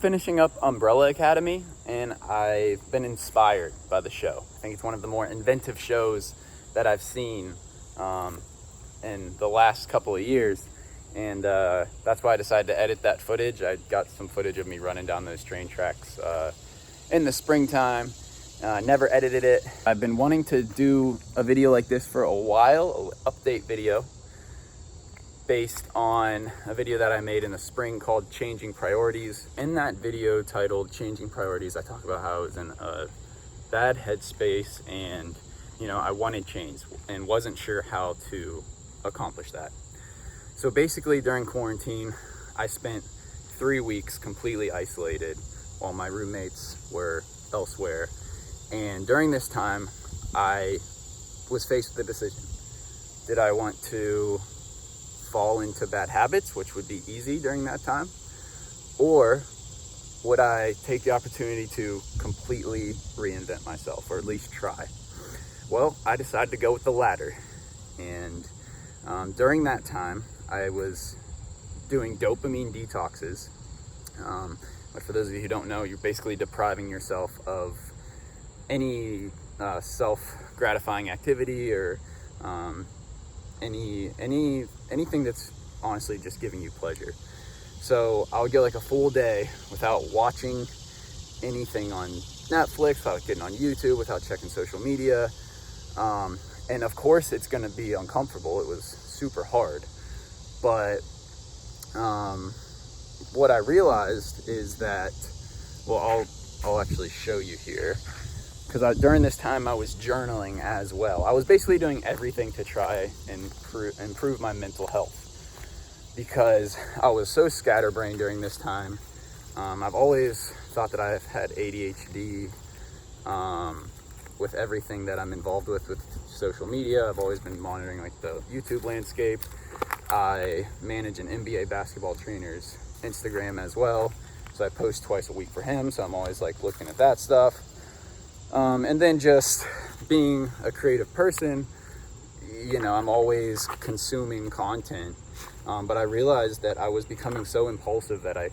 finishing up Umbrella Academy, and I've been inspired by the show. I think it's one of the more inventive shows that I've seen in the last couple of years, and that's why I decided to edit that footage. I got some footage of me running down those train tracks in the springtime. Never edited it. I've been wanting to do a video like this for a while, an update video based on a video that I made in the spring called Changing Priorities. In that video titled Changing Priorities, I talk about how I was in a bad headspace and, I wanted change and wasn't sure how to accomplish that. So basically during quarantine, I spent 3 weeks completely isolated while my roommates were elsewhere. And during this time, I was faced with a decision. Did I want to fall into bad habits, which would be easy during that time? Or would I take the opportunity to completely reinvent myself, or at least try? Well, I decided to go with the latter. And during that time, I was doing dopamine detoxes. But for those of you who don't know, you're basically depriving yourself of any self-gratifying activity or anything that's honestly just giving you pleasure. So I would go like a full day without watching anything on Netflix, without getting on YouTube, without checking social media. And of course it's going to be uncomfortable. It was super hard. But what I realized is that, well, I'll actually show you here. Because during this time, I was journaling as well. I was basically doing everything to try and improve my mental health, because I was so scatterbrained during this time. I've always thought that I've had ADHD with everything that I'm involved with social media. I've always been monitoring like the YouTube landscape. I manage an NBA basketball trainer's Instagram as well. So I post twice a week for him. So I'm always like looking at that stuff. And then just being a creative person, I'm always consuming content. But I realized that I was becoming so impulsive that I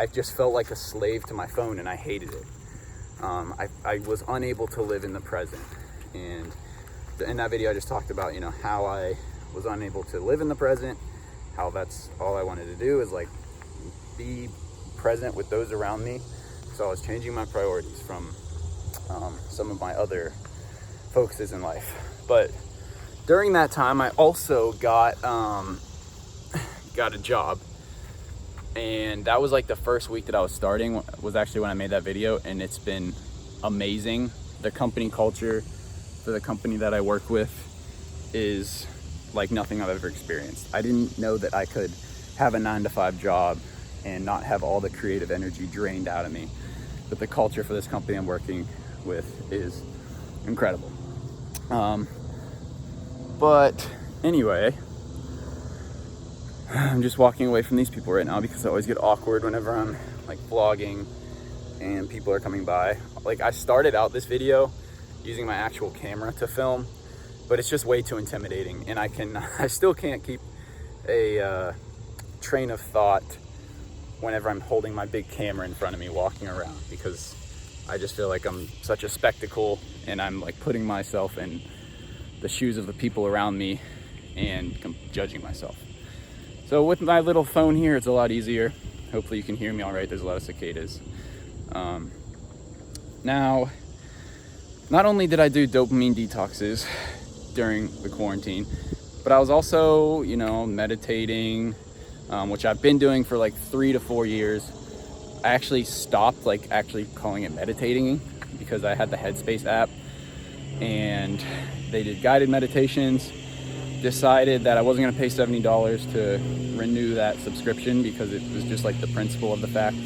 just felt like a slave to my phone, and I hated it. I was unable to live in the present. And in that video, I just talked about, how I was unable to live in the present, how that's all I wanted to do is like be present with those around me. So I was changing my priorities from some of my other focuses in life. But during that time, I also got a job, and that was like the first week that I was starting was actually when I made that video, and it's been amazing. The company culture for the company that I work with is like nothing I've ever experienced. I didn't know that I could have a 9-to-5 job and not have all the creative energy drained out of me. But the culture for this company I'm working with is incredible. But anyway, I'm just walking away from these people right now because I always get awkward whenever I'm like vlogging and people are coming by. Like, I started out this video using my actual camera to film, but it's just way too intimidating, and I still can't keep a train of thought whenever I'm holding my big camera in front of me walking around, because I just feel like I'm such a spectacle, and I'm like putting myself in the shoes of the people around me and judging myself. So with my little phone here, it's a lot easier. Hopefully you can hear me all right. There's a lot of cicadas. Now, not only did I do dopamine detoxes during the quarantine, but I was also, meditating, which I've been doing for like 3 to 4 years. I actually stopped actually calling it meditating because I had the Headspace app, and they did guided meditations. Decided that I wasn't going to pay $70 to renew that subscription, because it was just like the principle of the fact,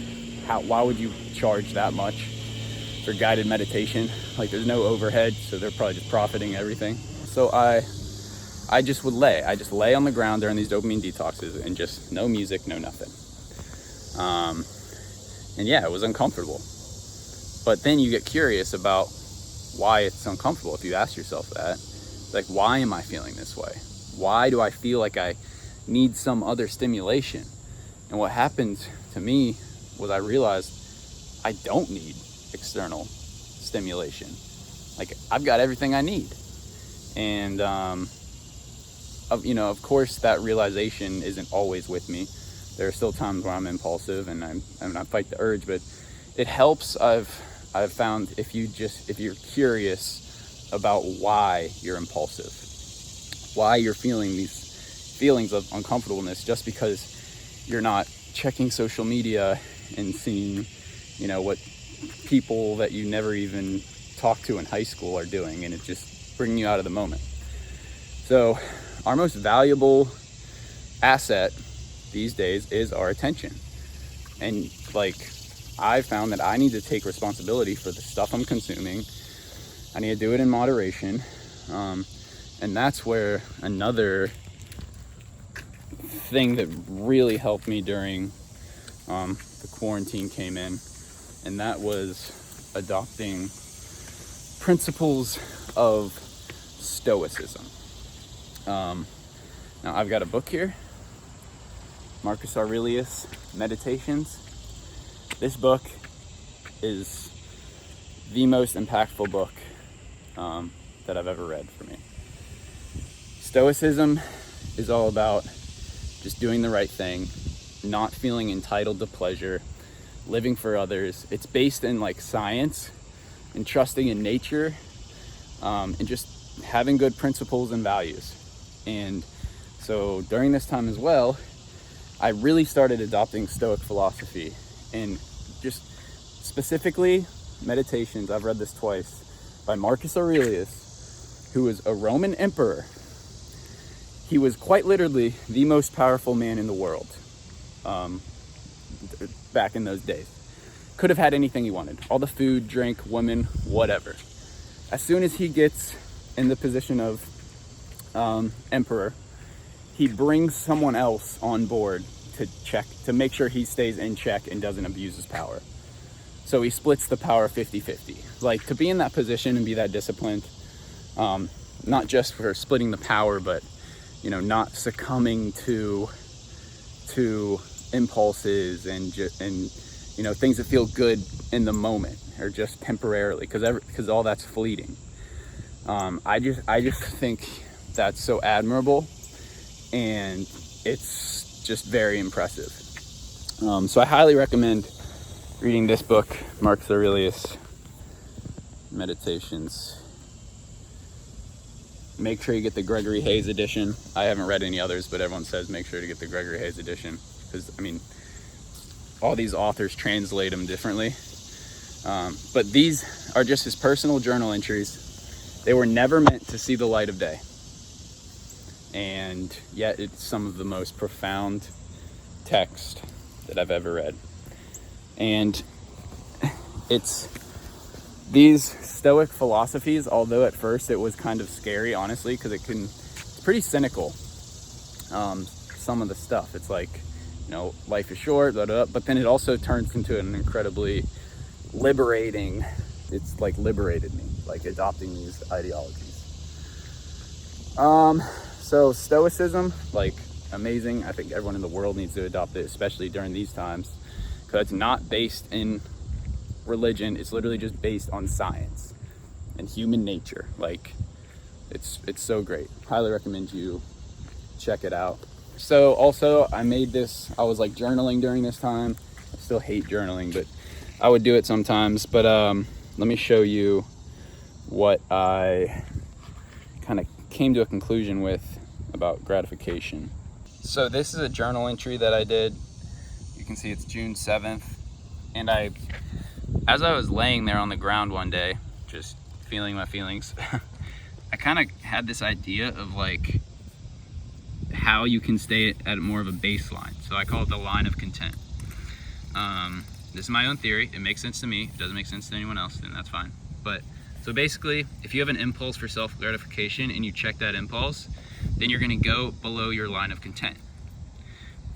why would you charge that much for guided meditation? Like, there's no overhead, so they're probably just profiting everything. So I just lay on the ground during these dopamine detoxes and just no music, no nothing. And yeah, it was uncomfortable. But then you get curious about why it's uncomfortable. If you ask yourself that, like, why am I feeling this way? Why do I feel like I need some other stimulation? And what happened to me was I realized I don't need external stimulation. Like, I've got everything I need. And, of course, that realization isn't always with me. There are still times where I'm impulsive and I fight the urge, but it helps. I've found if you're curious about why you're impulsive, why you're feeling these feelings of uncomfortableness, just because you're not checking social media and seeing, what people that you never even talked to in high school are doing, and it just bringing you out of the moment. So our most valuable asset these days is our attention. And I found that I need to take responsibility for the stuff I'm consuming. I need to do it in moderation. And that's where another thing that really helped me during the quarantine came in, and that was adopting principles of Stoicism. Now I've got a book here, Marcus Aurelius Meditations. This book is the most impactful book that I've ever read for me. Stoicism is all about just doing the right thing, not feeling entitled to pleasure, living for others. It's based in science and trusting in nature, and just having good principles and values. And so during this time as well, I really started adopting Stoic philosophy, and just specifically Meditations. I've read this twice, by Marcus Aurelius, who was a Roman emperor. He was quite literally the most powerful man in the world back in those days. Could have had anything he wanted, all the food, drink, women, whatever. As soon as he gets in the position of emperor, he brings someone else on board to make sure he stays in check and doesn't abuse his power. So he splits the power 50-50. To be in that position and be that disciplined, not just for splitting the power, but not succumbing to impulses and things that feel good in the moment or just temporarily, because all that's fleeting. I just think that's so admirable, and it's just very impressive. So I highly recommend reading this book, Marcus Aurelius Meditations. Make sure you get the Gregory Hayes edition. I haven't read any others, but everyone says make sure to get the Gregory Hayes edition, because all these authors translate them differently. But these are just his personal journal entries. They were never meant to see the light of day, and yet it's some of the most profound text that I've ever read. And it's these Stoic philosophies, although at first it was kind of scary, honestly, because it's pretty cynical. Some of the stuff, it's life is short, blah, blah, blah, but then it also turns into an incredibly liberating. It's liberated me, adopting these ideologies. So Stoicism, amazing. I think everyone in the world needs to adopt it, especially during these times, because it's not based in religion. It's literally just based on science and human nature. It's so great. Highly recommend you check it out. So also I was journaling during this time. I still hate journaling, but I would do it sometimes. But let me show you what I kind of came to a conclusion with about gratification. So this is a journal entry that I did. You can see it's June 7th. And as I was laying there on the ground one day, just feeling my feelings, I kind of had this idea of how you can stay at more of a baseline. So I call it the line of content. This is my own theory. It makes sense to me. It doesn't make sense to anyone else, then that's fine. But so basically, if you have an impulse for self-gratification and you check that impulse, then you're going to go below your line of content.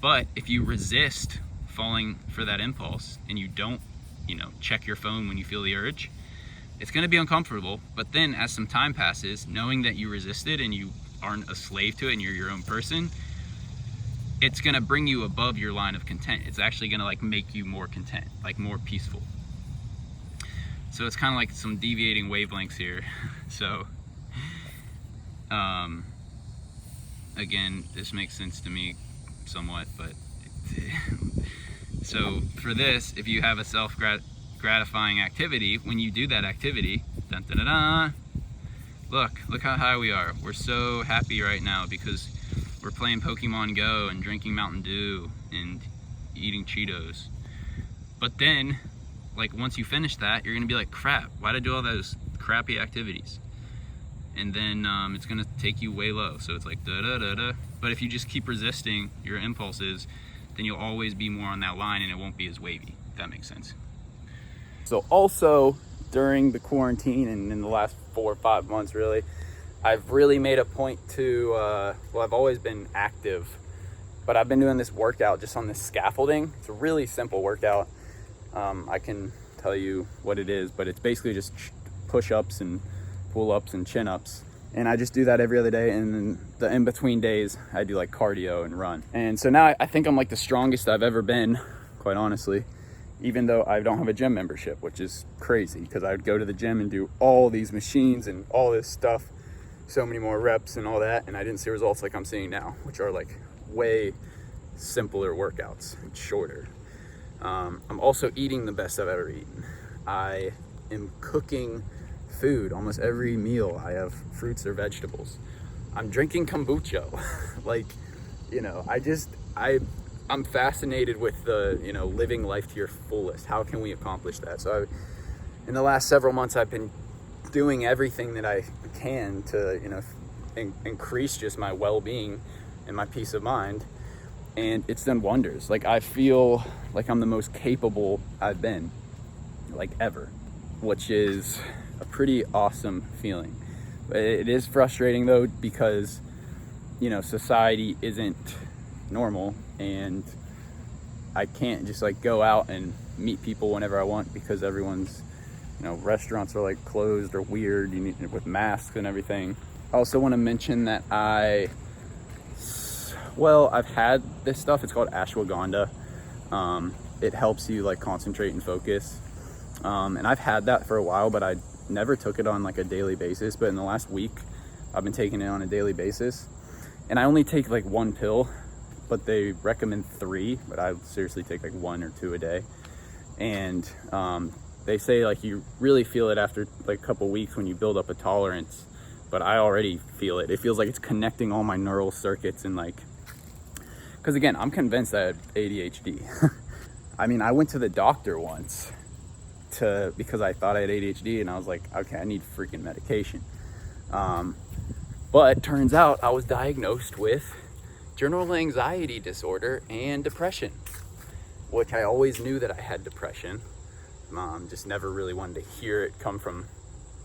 But if you resist falling for that impulse and you don't, check your phone when you feel the urge, it's going to be uncomfortable. But then as some time passes, knowing that you resisted and you aren't a slave to it and you're your own person, it's gonna bring you above your line of content. It's actually gonna like make you more content, like more peaceful. So it's kind of like some deviating wavelengths here. So again, this makes sense to me somewhat, but so for this, if you have a self-gratifying activity, when you do that activity, dun, dun, dun, dun, look how high we are. We're so happy right now because we're playing Pokemon Go and drinking Mountain Dew and eating Cheetos. But then, like, once you finish that, you're gonna be like, crap, why'd I do all those crappy activities? And then it's gonna take you way low. So it's like da da da da. But if you just keep resisting your impulses, then you'll always be more on that line and it won't be as wavy, if that makes sense. So also during the quarantine and in the last 4 or 5 months really, I've really made a point to, well, I've always been active, but I've been doing this workout just on this scaffolding. It's a really simple workout. I can tell you what it is, but it's basically just push-ups and pull-ups and chin-ups. And I just do that every other day, and then the in-between days, I do like cardio and run. And so now I think I'm like the strongest I've ever been, quite honestly, even though I don't have a gym membership, which is crazy because I would go to the gym and do all these machines and all this stuff, so many more reps and all that, and I didn't see results like I'm seeing now, which are like way simpler workouts and shorter. I'm also eating the best I've ever eaten. I am cooking food almost every meal. I have fruits or vegetables. I'm drinking kombucha. Like, you know, I'm fascinated with the, you know, living life to your fullest. How can we accomplish that? So in the last several months, I've been doing everything that I can to, you know, increase just my well-being and my peace of mind. And it's done wonders. Like, I feel like I'm the most capable I've been, like, ever, which is a pretty awesome feeling. But it is frustrating though, because, you know, society isn't normal and I can't just like go out and meet people whenever I want because everyone's, you know, restaurants are like closed or weird, you need with masks and everything. I also want to mention that I've had this stuff. It's called ashwagandha. It helps you like concentrate and focus. And I've had that for a while, but I never took it on like a daily basis. But in the last week, I've been taking it on a daily basis. And I only take like 1 pill, but they recommend 3, but I seriously take like 1 or 2 a day. And they say like you really feel it after like a couple weeks when you build up a tolerance, but I already feel it. It feels like it's connecting all my neural circuits and like, because again, I'm convinced I have ADHD. I mean, I went to the doctor once because I thought I had ADHD, and I was like, okay, I need freaking medication. But turns out I was diagnosed with general anxiety disorder and depression, which I always knew that I had depression. Just never really wanted to hear it come from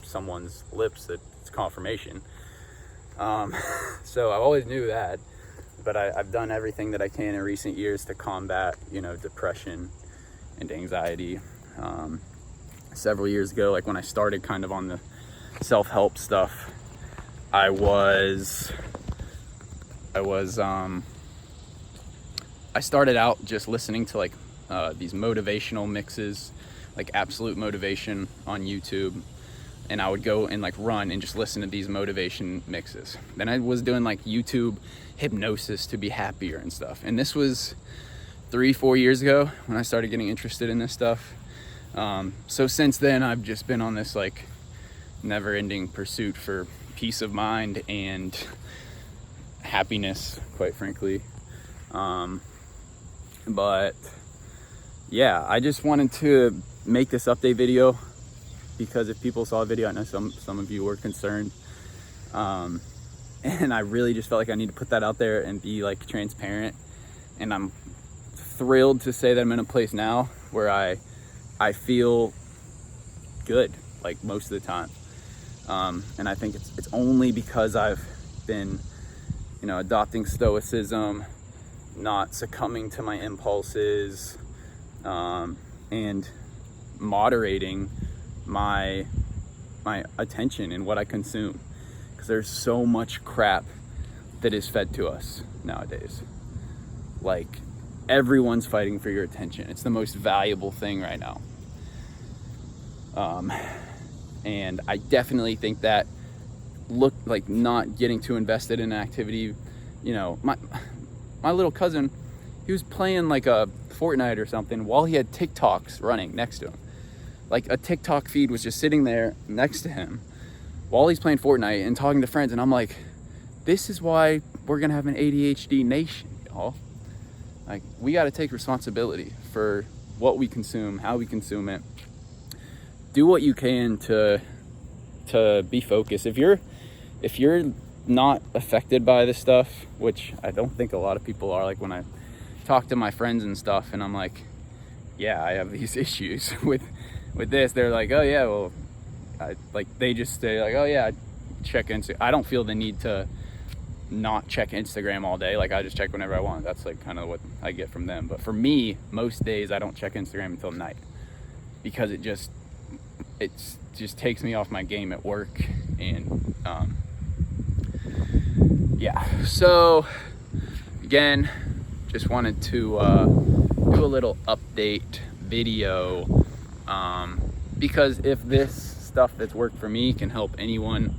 someone's lips that it's confirmation. So I always knew that, but I've done everything that I can in recent years to combat, you know, depression and anxiety. Several years ago, like when I started kind of on the self-help stuff, I started out just listening to like these motivational mixes, like Absolute Motivation on YouTube, and I would go and like run and just listen to these motivation mixes. Then I was doing like YouTube hypnosis to be happier and stuff, and this was 3-4 years ago when I started getting interested in this stuff. So since then, I've just been on this like never-ending pursuit for peace of mind and happiness, quite frankly. But yeah, I just wanted to make this update video because if people saw a video, I know some of you were concerned. And I really just felt like I need to put that out there and be like transparent. And I'm thrilled to say that I'm in a place now where I feel good, like most of the time. And I think it's only because I've been, you know, adopting stoicism, not succumbing to my impulses, and moderating my attention and what I consume. Because there's so much crap that is fed to us nowadays. Like, everyone's fighting for your attention. It's the most valuable thing right now. And I definitely think that not getting too invested in an activity, you know, my little cousin, he was playing like a Fortnite or something while he had TikToks running next to him. Like, a TikTok feed was just sitting there next to him while he's playing Fortnite and talking to friends. And I'm like, this is why we're gonna have an ADHD nation, y'all. Like, we got to take responsibility for what we consume, how we consume it. Do what you can to be focused. If you're not affected by this stuff, which I don't think a lot of people are, like when I talk to my friends and stuff, and I'm like, yeah, I have these issues with this. They're like, oh yeah, well, they just say like, oh yeah, I check Instagram. I don't feel the need to not check Instagram all day. Like, I just check whenever I want. That's like kind of what I get from them. But for me, most days I don't check Instagram until night, because it just takes me off my game at work. And yeah, so again, just wanted to do a little update video, because if this stuff that's worked for me can help anyone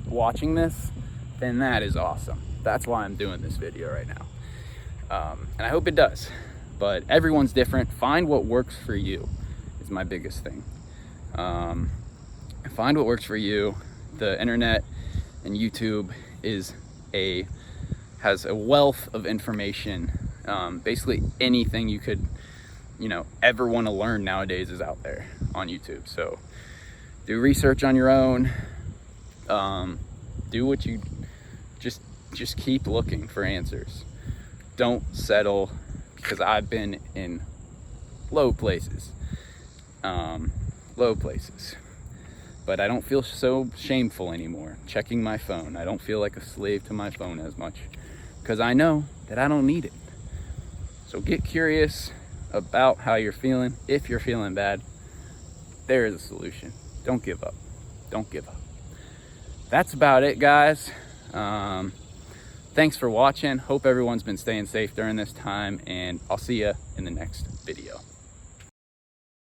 watching this, then that is awesome. That's why I'm doing this video right now. And I hope it does. But everyone's different. Find what works for you is my biggest thing. Find what works for you. The internet and YouTube has a wealth of information. Basically anything you could, ever want to learn nowadays is out there on YouTube. So do research on your own. Do what you just keep looking for answers. Don't settle, because I've been in low places, but I don't feel so shameful anymore checking my phone. I don't feel like a slave to my phone as much, because I know that I don't need it. So get curious about how you're feeling. If you're feeling bad, there is a solution. Don't give up. That's about it, guys. Thanks for watching. Hope everyone's been staying safe during this time, and I'll see you in the next video.